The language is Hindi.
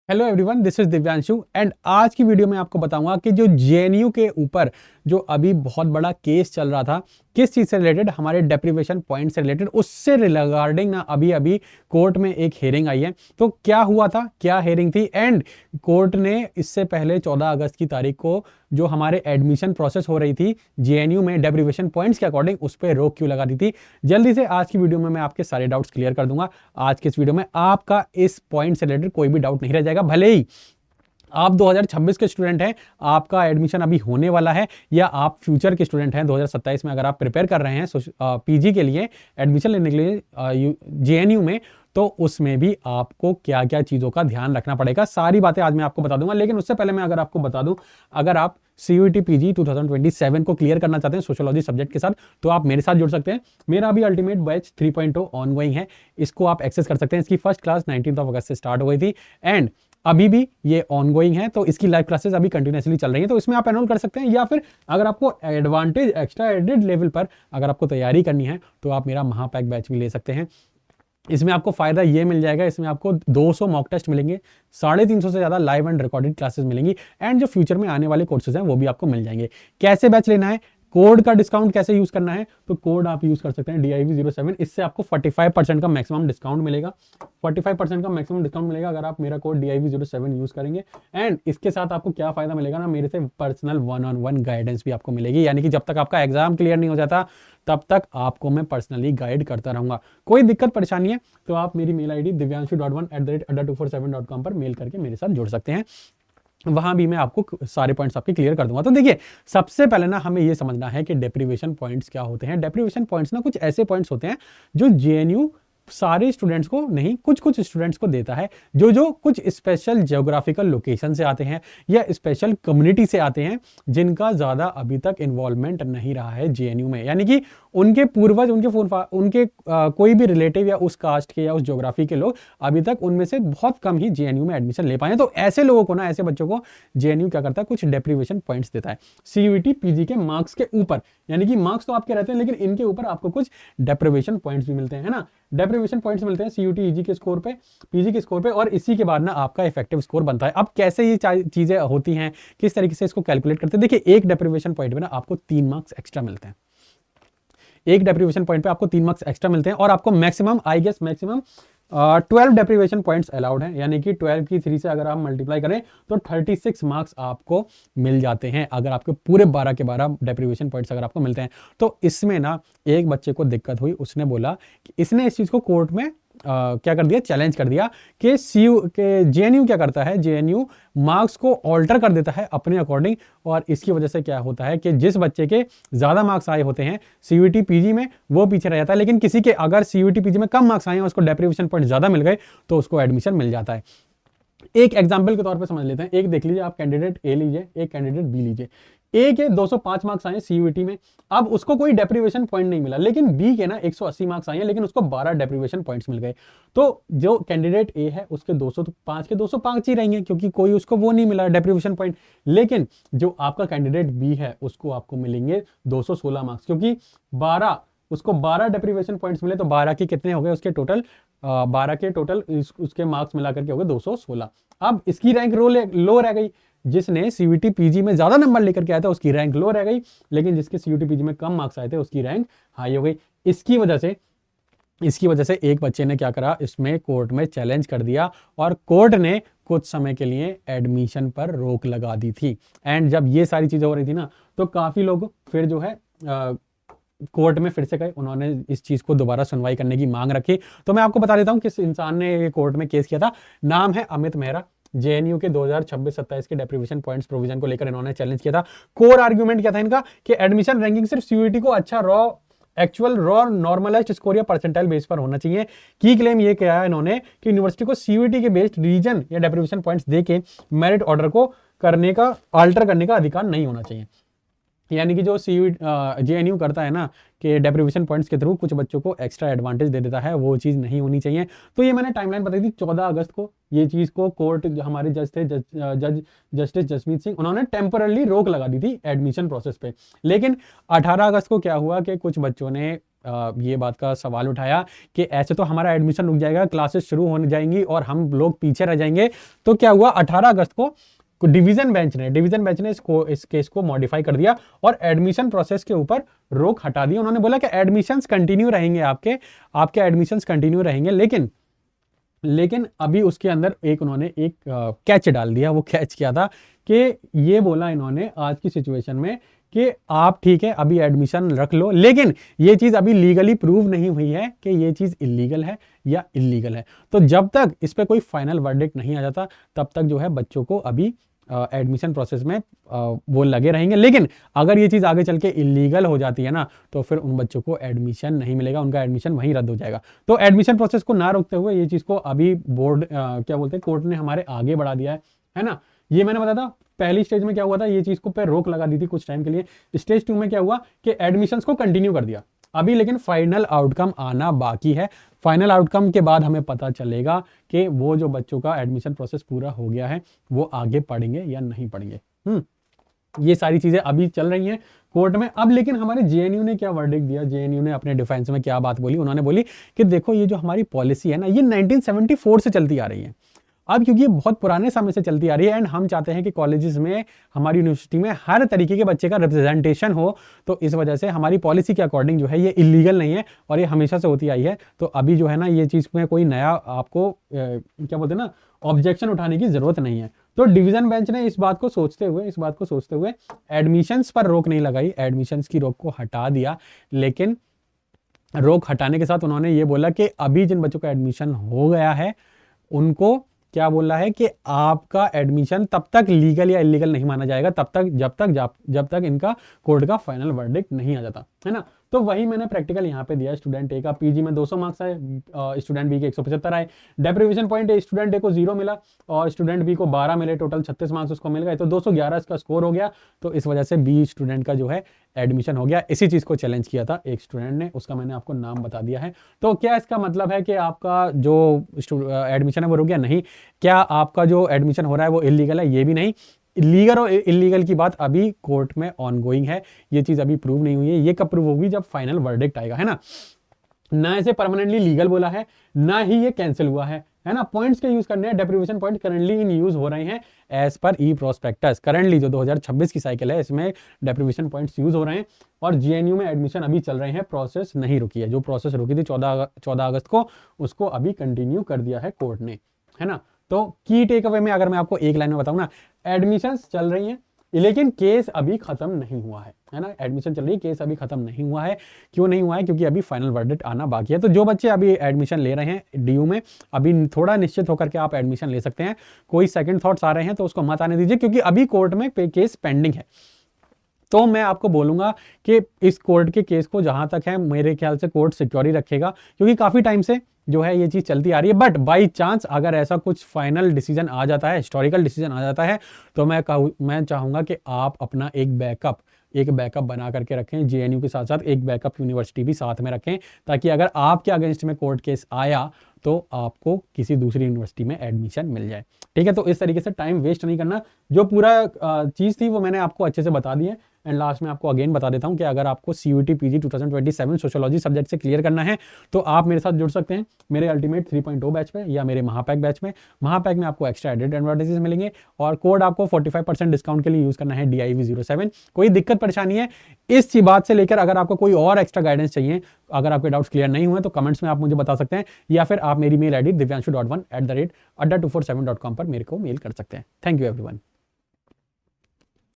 Hello everyone, this is Divyanshu and आज की वीडियो में आपको बताऊंगा कि जो जेएनयू के ऊपर जो अभी बहुत बड़ा केस चल रहा था, किस चीज से रिलेटेड, हमारे डेप्रिवेशन पॉइंट से रिलेटेड, उससे रिगार्डिंग ना अभी अभी कोर्ट में एक हेयरिंग आई है। तो क्या हुआ था, क्या हेयरिंग थी एंड कोर्ट ने इससे पहले 14 अगस्त की तारीख को जो हमारे एडमिशन प्रोसेस हो रही थी जेएनयू में डेप्रिवेशन पॉइंट्स के अकॉर्डिंग, उस पर रोक क्यों लगा दी थी। जल्दी से आज की वीडियो में मैं आपके सारे डाउट्स क्लियर कर दूंगा। आज के इस वीडियो में आपका इस पॉइंट से रिलेटेड कोई भी डाउट नहीं रह जाएगा, भले ही आप 2026 के स्टूडेंट हैं, आपका एडमिशन अभी होने वाला है, या आप फ्यूचर के स्टूडेंट हैं 2027 में, अगर आप प्रिपेयर कर रहे हैं पीजी के लिए एडमिशन लेने के लिए जेएनयू में, तो उसमें भी आपको क्या क्या चीज़ों का ध्यान रखना पड़ेगा, सारी बातें आज मैं आपको बता दूंगा। लेकिन उससे पहले मैं अगर आपको बता दूं, अगर आप CUET PG 2027 को क्लियर करना चाहते हैं सोशियोलॉजी सब्जेक्ट के साथ, तो आप मेरे साथ जुड़ सकते हैं। मेरा अभी अल्टीमेट बैच 3.0 ऑनगोइंग है, इसको आप एक्सेस कर सकते हैं। इसकी फर्स्ट क्लास 19 अगस्त से स्टार्ट हो गई थी एंड अभी भी ये ऑनगोइंग है, तो इसकी लाइव क्लासेस अभी कंटिन्यूसली चल रही है, तो इसमें आप एनरोल कर सकते हैं। या फिर अगर आपको एडवांटेज एक्स्ट्रा एडेड लेवल पर अगर आपको तैयारी करनी है, तो आप मेरा महापैक बैच भी ले सकते हैं। इसमें आपको फायदा ये मिल जाएगा, इसमें आपको 200 मॉक टेस्ट मिलेंगे, 350 से ज़्यादा लाइव एंड रिकॉर्डेड क्लासेस मिलेंगी एंड जो फ्यूचर में आने वाले कोर्सेज हैं वो भी आपको मिल जाएंगे। कैसे बैच लेना है, कोड का डिस्काउंट कैसे यूज करना है, तो कोड आप यूज कर सकते हैं DIV07। इससे आपको 45% का मैक्सिमम डिस्काउंट मिलेगा। 45% का मैक्सिमम डिस्काउंट मिलेगा अगर आप मेरा कोड DIV07 यूज करेंगे। एंड इसके साथ आपको क्या फायदा मिलेगा ना, मेरे से पर्सनल 1-on-1 गाइडेंस भी आपको मिलेगी, यानी कि जब तक आपका एग्जाम क्लियर नहीं हो जाता तब तक आपको मैं पर्सनली गाइड करता रहूंगा। कोई दिक्कत परेशानी है तो आप मेरी मेल ID divyanshu.1@adda247.com पर मेल करके मेरे साथ जुड़ सकते हैं। वहां भी मैं आपको सारे पॉइंट्स आपके क्लियर कर दूंगा। तो देखिए, सबसे पहले ना हमें ये समझना है कि डेप्रिवेशन पॉइंट्स क्या होते हैं। डेप्रिवेशन पॉइंट्स ना कुछ ऐसे पॉइंट्स होते हैं जो जेएनयू सारे स्टूडेंट्स को नहीं, कुछ कुछ स्टूडेंट्स को देता है, जो जो कुछ स्पेशल जियोग्राफिकल लोकेशन से आते हैं या स्पेशल कम्युनिटी से आते हैं, जिनका ज़्यादा अभी तक इन्वॉल्वमेंट नहीं रहा है जेएनयू में, यानी कि उनके पूर्वज, उनके कोई भी रिलेटिव या उस कास्ट के या उस ज्योग्राफी के लोग अभी तक उनमें से बहुत कम ही जेएनयू में एडमिशन ले पाए। तो ऐसे लोगों को ना, ऐसे बच्चों को जेएनयू क्या करता है, कुछ डेप्रिवेशन पॉइंट्स देता है CUET PG के मार्क्स के ऊपर। यानी कि मार्क्स तो आपके रहते हैं, लेकिन इनके ऊपर आपको कुछ डेप्रिवेशन पॉइंट्स भी मिलते हैं, है ना। डेप्रिवेशन पॉइंट्स मिलते हैं CUET EG के स्कोर पे, PG के स्कोर पे, और इसी के बाद ना आपका इफेक्टिव स्कोर बनता है। अब कैसे ये चीजें होती हैं, किस तरीके से इसको कैलकुलेट करते हैं, देखिए, एक डेप्रिवेशन पॉइंट पे ना आपको 3 मार्क्स एक्स्ट्रा मिलते हैं। एक डेप्रिवेशन पॉइंट पे आपको 3 मार्क्स एक्स्ट्रा मिलते हैं और आपको maximum, I guess maximum 12 deprivation points allowed हैं, यानी कि 12 की 3 से अगर आप मल्टीप्लाई करें तो 36 मार्क्स आपको मिल जाते हैं अगर आपके पूरे 12 के 12 डेप्रिवेशन पॉइंट्स अगर आपको मिलते हैं। तो इसमें ना एक बच्चे को दिक्कत हुई, उसने बोला कि इसने इस चीज को कोर्ट में क्या कर दिया, चैलेंज कर दिया कि जेएनयू क्या करता है, जेएनयू मार्क्स को ऑल्टर कर देता है अपने अकॉर्डिंग, और इसकी वजह से क्या होता है कि जिस बच्चे के ज्यादा मार्क्स आए होते हैं CUET PG में, वो पीछे रह जाता है, लेकिन किसी के अगर CUET PG में कम मार्क्स आए हैं, उसको डेप्रिवेशन पॉइंट ज्यादा मिल गए, तो उसको एडमिशन मिल जाता है। एक एग्जाम्पल के तौर पे समझ लेते हैं। एक देख लीजिए, आप कैंडिडेट A लीजिए, एक कैंडिडेट B लीजिए। A के 205 मार्क्स आए CUET में, अब उसको कोई डेप्रिवेशन पॉइंट नहीं मिला, लेकिन B के ना 180 मार्क्स आए हैं, लेकिन उसको 12 डेप्रिवेशन पॉइंट्स मिल गए। तो जो कैंडिडेट A है उसके 205 के 205 ही रहेंगे, क्योंकि कोई उसको वो नहीं मिला डेप्रिवेशन पॉइंट। लेकिन जो आपका कैंडिडेट B है उसको आपको मिलेंगे 216 मार्क्स, क्योंकि 12, उसको 12 डेप्रिवेशन पॉइंट्स मिले, तो 12 के कितने हो गए उसके टोटल, 12 के टोटल उसके मार्क्स मिलाकर के हो गए 216। अब इसकी रैंक लो रह गई। जिसने CUET PG में ज्यादा नंबर लेकर के आया था उसकी रैंक लो रह गई, लेकिन जिसके CUET PG में कम मार्क्स आए थे उसकी रैंक हाई हो गई। इसकी वजह से एक बच्चे ने क्या करा, इसमें कोर्ट में चैलेंज कर दिया और कोर्ट ने कुछ समय के लिए एडमिशन पर रोक लगा दी थी। एंड जब ये सारी चीजें हो रही थी ना, तो काफी लोग फिर जो है कोर्ट में फिर से गए, उन्होंने इस चीज को दोबारा सुनवाई करने की मांग रखी। तो मैं आपको बता देता हूं किस इंसान ने कोर्ट में केस किया था। नाम है अमित मेहरा। जेएनयू के 2026-27 के डेप्रिवेशन पॉइंट्स प्रोविजन को लेकर इन्होंने चैलेंज किया था। कोर आर्ग्यूमेंट क्या था इनका, कि एडमिशन रैंकिंग सिर्फ CUET को अच्छा एक्चुअल रॉ नॉर्मलाइज्ड स्कोर या परसेंटाइल बेस पर होना चाहिए। की क्लेम ये किया है इन्होंने कि यूनिवर्सिटी को CUET के बेस्ड रीजन या डेप्रिवेशन पॉइंट्स देके मेरिट ऑर्डर को अल्टर करने का अधिकार नहीं होना चाहिए। यानी कि जो जेएनयू करता है ना, कि डेप्रिवेशन पॉइंट्स के थ्रू कुछ बच्चों को एक्स्ट्रा एडवांटेज दे देता है, वो चीज़ नहीं होनी चाहिए। तो ये मैंने टाइमलाइन बताई थी 14 अगस्त को, ये चीज़ को कोर्ट, हमारे जज थे जस्टिस जसमीत सिंह, उन्होंने टेम्परली रोक लगा दी थी एडमिशन प्रोसेस पे। लेकिन 18 अगस्त को क्या हुआ कि कुछ बच्चों ने ये बात का सवाल उठाया कि ऐसे तो हमारा एडमिशन रुक जाएगा, क्लासेस शुरू होने जाएंगी और हम लोग पीछे रह जाएंगे। तो क्या हुआ, 18 अगस्त को डिवीजन बेंच ने इस केस को मॉडिफाई कर दिया और एडमिशन प्रोसेस के ऊपर रोक हटा दी। उन्होंने बोला कि एडमिशंस कंटिन्यू रहेंगे, आपके एडमिशंस कंटिन्यू रहेंगे, लेकिन अभी उसके अंदर उन्होंने एक कैच डाल दिया। वो कैच क्या था कि ये बोला इन्होंने आज की सिचुएशन में कि आप ठीक है अभी एडमिशन रख लो, लेकिन ये चीज अभी लीगली प्रूव नहीं हुई है कि ये चीज इलीगल है या इलीगल है। तो जब तक इस पे कोई फाइनल वर्डिक्ट नहीं आ जाता तब तक जो है बच्चों को अभी एडमिशन प्रोसेस में वो लगे रहेंगे। लेकिन अगर ये चीज आगे चल के इलीगल हो जाती है ना, तो फिर उन बच्चों को एडमिशन नहीं मिलेगा, उनका एडमिशन वहीं रद्द हो जाएगा। तो एडमिशन प्रोसेस को ना रोकते हुए ये चीज को अभी बोर्ड क्या बोलते हैं, कोर्ट ने हमारे आगे बढ़ा दिया है ना। ये मैंने बताया था पहली स्टेज में क्या हुआ था, ये चीज को पे रोक लगा दी थी कुछ टाइम के लिए। स्टेज 2 में क्या हुआ कि एडमिशंस को कंटिन्यू कर दिया अभी, लेकिन फाइनल आउटकम आना बाकी है। फाइनल आउटकम के बाद हमें पता चलेगा कि वो जो बच्चों का एडमिशन प्रोसेस पूरा हो गया है वो आगे पढ़ेंगे या नहीं पढ़ेंगे। ये सारी चीजें अभी चल रही हैं कोर्ट में। अब लेकिन हमारे जेएनयू ने क्या वर्डिक्ट दिया, जेएनयू ने अपने डिफेंस में क्या बात बोली, उन्होंने बोली कि देखो ये जो हमारी पॉलिसी है ना, ये 1974 से चलती आ रही है। अब क्योंकि ये बहुत पुराने समय से चलती आ रही है एंड हम चाहते हैं कि कॉलेजेस में, हमारी यूनिवर्सिटी में हर तरीके के बच्चे का रिप्रेजेंटेशन हो, तो इस वजह से हमारी पॉलिसी के अकॉर्डिंग जो है ये इलीगल नहीं है और ये हमेशा से होती आई है। तो अभी जो है ना ये चीज़ में कोई नया आपको क्या बोलते हैं ना, ऑब्जेक्शन उठाने की जरूरत नहीं है। तो डिवीजन बेंच ने इस बात को सोचते हुए एडमिशंस पर रोक नहीं लगाई, एडमिशंस की रोक को हटा दिया। लेकिन रोक हटाने के साथ उन्होंने ये बोला कि अभी जिन बच्चों का एडमिशन हो गया है उनको क्या बोल रहा है कि आपका एडमिशन तब तक लीगल या इलीगल नहीं माना जाएगा जब तक इनका कोर्ट का फाइनल वर्डिक्ट नहीं आ जाता, है ना। तो वही मैंने प्रैक्टिकल यहाँ पे दिया। स्टूडेंट ए का पीजी में 200 मार्क्स आए, स्टूडेंट बी के 175 आए। डेप्रिवेशन पॉइंट स्टूडेंट ए को 0 मिला और स्टूडेंट बी को 12 मिले, टोटल 36 मार्क्स उसको मिल गए, तो 211 इसका स्कोर हो गया। तो इस वजह से बी स्टूडेंट का जो है एडमिशन हो गया। इसी चीज को चैलेंज किया था एक स्टूडेंट ने, उसका मैंने आपको नाम बता दिया है। तो क्या इसका मतलब है कि आपका जो एडमिशन है वो रुक गया? नहीं। क्या आपका जो एडमिशन हो रहा है वो इलीगल है? ये भी नहीं। लीगल और इलीगल की बात अभी कोर्ट में ऑनगोइंग है, ये चीज अभी प्रूव नहीं हुई है। ये कब प्रूव होगी? जब फाइनल वर्डिक्ट आएगा, है ना इसे परमानेंटली लीगल बोला है, ना ही ये कैंसिल हुआ है ना। पॉइंट्स के यूज करने हैं, deprivation point currently in use हो रहे हैं एज पर ई प्रोस्पेक्टस। करंटली जो 2026 की साइकिल है इसमें डेप्रिवेशन पॉइंट्स यूज हो रहे हैं और जेएनयू में एडमिशन अभी चल रहे हैं। प्रोसेस नहीं रुकी है, जो प्रोसेस रुकी थी 14 अगस्त को, उसको अभी कंटिन्यू कर दिया है कोर्ट ने, है ना। तो की टेक अवे में अगर मैं आपको एक लाइन में बताऊं ना, एडमिशंस चल रही हैं लेकिन केस अभी खत्म नहीं हुआ है ना। एडमिशन चल रही है, केस अभी खत्म नहीं हुआ है। क्यों नहीं हुआ है? क्योंकि अभी फाइनल वर्डिक्ट आना बाकी है। तो जो बच्चे अभी एडमिशन ले रहे हैं डीयू में, अभी थोड़ा निश्चित होकर के आप एडमिशन ले सकते हैं। कोई सेकंड थॉट्स आ रहे हैं तो उसको मत आने दीजिए, क्योंकि अभी कोर्ट में केस पेंडिंग है। तो मैं आपको बोलूंगा कि इस कोर्ट के केस को जहां तक है मेरे ख्याल से कोर्ट सिक्योर ही रखेगा, क्योंकि काफी टाइम से जो है ये चीज चलती आ रही है। बट बाई चांस अगर ऐसा कुछ फाइनल डिसीजन आ जाता है, हिस्टोरिकल डिसीजन आ जाता है, तो मैं चाहूंगा कि आप अपना एक बैकअप बना करके रखें। जेएनयू के साथ साथ एक बैकअप यूनिवर्सिटी भी साथ में रखें, ताकि अगर आपके अगेंस्ट में कोर्ट केस आया तो आपको किसी दूसरी यूनिवर्सिटी में एडमिशन मिल जाए। ठीक है, तो इस तरीके से टाइम वेस्ट नहीं करना। जो पूरा चीज़ थी वो मैंने आपको अच्छे से बता दी है। एंड लास्ट में आपको अगेन बता देता हूं कि अगर आपको सीयूटी पीजी 2027 सोशियोलॉजी सब्जेक्ट से क्लियर करना है तो आप मेरे साथ जुड़ सकते हैं मेरे अल्टीमेट 3.0 बैच में या मेरे महापैक बैच में। महापैक में आपको एक्स्ट्रा एडेड एडवांटेजेस मिलेंगे और कोड आपको 45% डिस्काउंट के लिए यूज करना है DIV07। कोई दिक्कत परेशानी है इस बात से लेकर, अगर आपको कोई और एक्स्ट्रा गाइडेंस चाहिए, अगर आपके डाउट्स क्लियर नहीं हुए तो कमेंट्स में आप मुझे बता सकते हैं, या फिर आप मेरी मेल ID divyanshu.1@adda247.com पर मेरे को मेल कर सकते हैं। Thank you everyone.